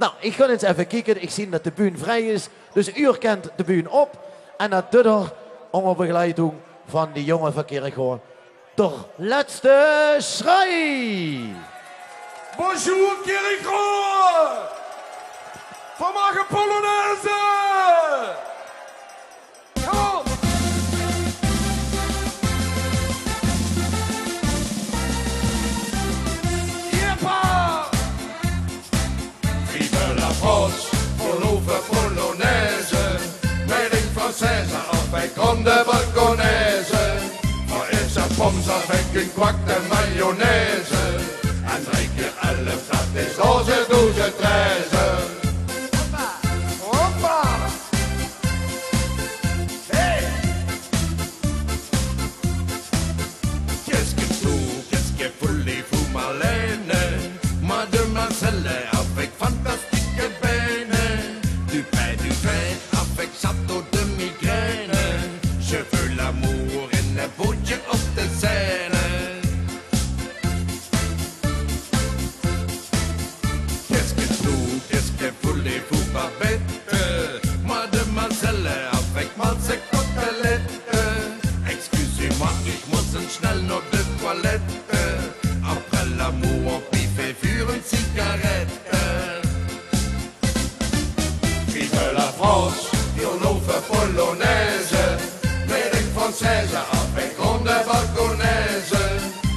Nou, ik ga eens even kijken. Ik zie dat de bühne vrij is. Dus u kent de bühne op. En dat doet er onder begeleiding van die jongen van Kerkhoorn. De laatste schrei. Bonjour Kerkhoorn. Vanmorgen Polonaise. Kom. France, pour l'ouvre polonaise, made in française, avec grande balconaise. Maar is een poms avec een kwak de mayonaise. En 3 keer 11, dat is 11, 12, 13. Hoppa! Hey! Qu'est-ce que tout, qu'est-ce que voulez-vous, Marlène? Mademoiselle, avec fantastique. Avec château de migraine, je veux l'amour en een bootje op de Seine. Qu'est-ce que tout, qu'est-ce que voulez-vous, Babette? Mademoiselle, avec malse côtelette. Excusez-moi, ich muss schnell noch de toilette. Après l'amour, on piffe für une cigarette. Vive la France, violove polonaise, made in française, avec grande balconaise.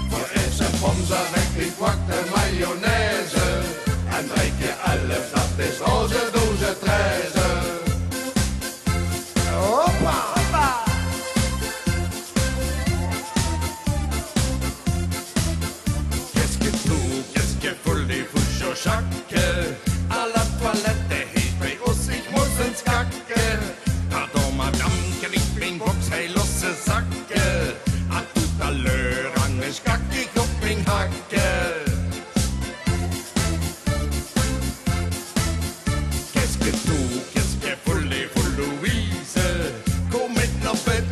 Voor is een poms avec die kwak de mayonaise. En 3 keer 11, dat is 11, 12, 13. Hoppa! Hoppa! Qu'est-ce que tout, qu'est-ce que voulez-vous, Jacques? À la toilette. Pardon madame, ken ik mijn box hij losse zakken. A tout à l'heure, anders kak ik op mijn hakken. Qu'est-ce que tout, qu'est-ce que voulez-vous Louise? Kom met naar bed,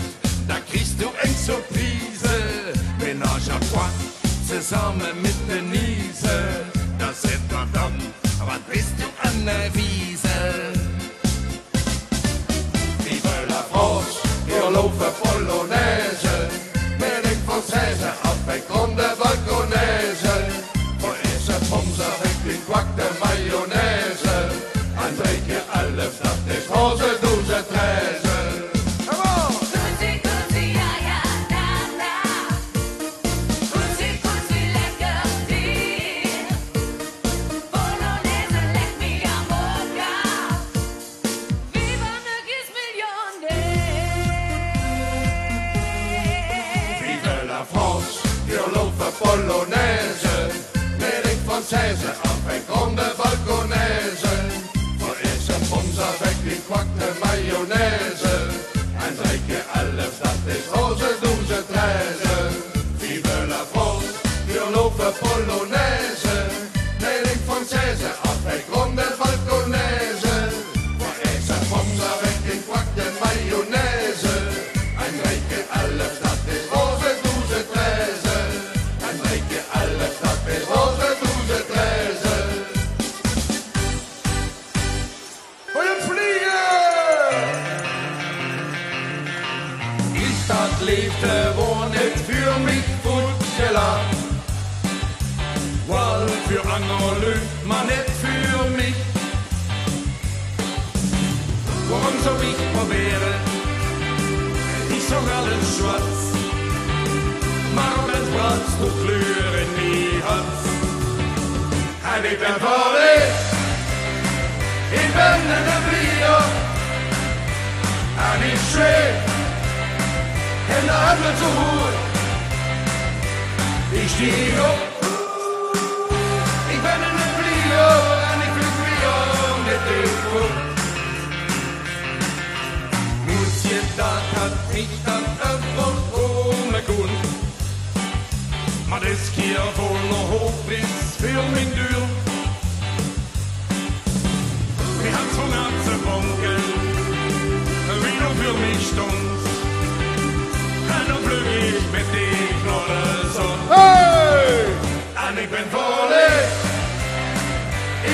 daar kriegst du een surprise. Ménage à trois, samen met Denise. Dat zit madame, wat bist du an der Wiese? Violove polonaise, made in française, avec grande balconaise. Voor is een poms avec une kwak de mayonaise. En 3 keer 11, dat is 11, 12, 13. Polonaise, made in française, avec grande balconaise. Voor is een poms avec une kwak de mayonaise. En 3 keer 11, dat is 11, 12, 13. Vive la France, violove polonaise, made in française, avec grande balconaise. Voor is een poms avec une kwak de mayonaise. En 3 keer 11, dat is 11, 12, 13. Liefde wordt niet für mich fortgelacht. Wall für andere Leute, maar nicht für mich. Warum soll ich probieren? Ich sag alles schwarz. Maar met wat de kleur in die had. En ik ben verliefd. Ik ben een vlieger. En ik schreef. En de handen te horen. Ik stieg op. Ik ben een vlieger. En ik vlieg weer met de groep. Moet je dat had niet aan het worden doen. Maar dit keer voor nog hoop is veel min duur. Wir haben von Herzen bunken, wie du für mich stund. En dan vlug ik met die knorren zon. Hey! En ik ben verliefd,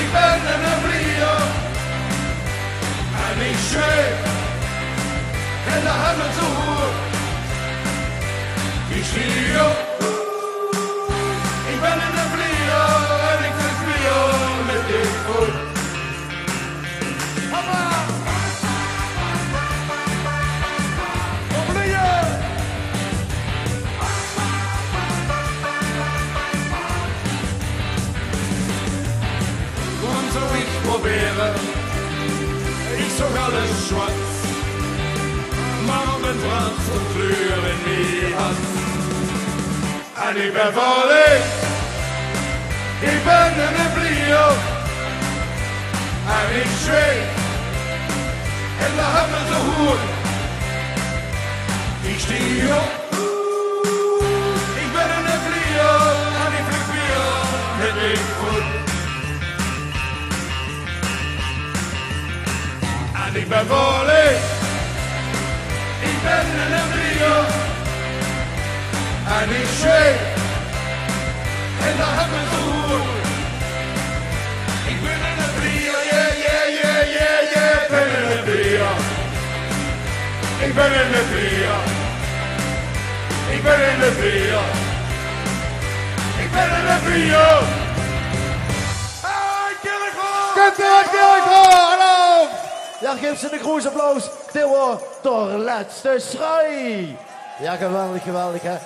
ik ben een vlieg. ich probieren. Ich zog alles schwarz, Marmenbrand und Fleur in die Hand. En ik ben verliefd, ik ben een vlieger. En ik zweef in de hemel te hoer. Ik stier op, ik ben een vlieger. En ik vlieg weer met ik voet. En ik ben verliefd, ik ben een vlieger. En ik zweef in de hemel te hoer. Ik ben een vlieger, yeah, yeah, yeah, yeah, yeah. Ik ben een vlieger. Ik ben een vlieger. Ik ben een vlieger. Ik ben een vlieger. Hey, Kerkhoff, hallo! Ja, geef ze een groot applaus. Dit was de laatste schrei. Ja, geweldig, geweldig, hè.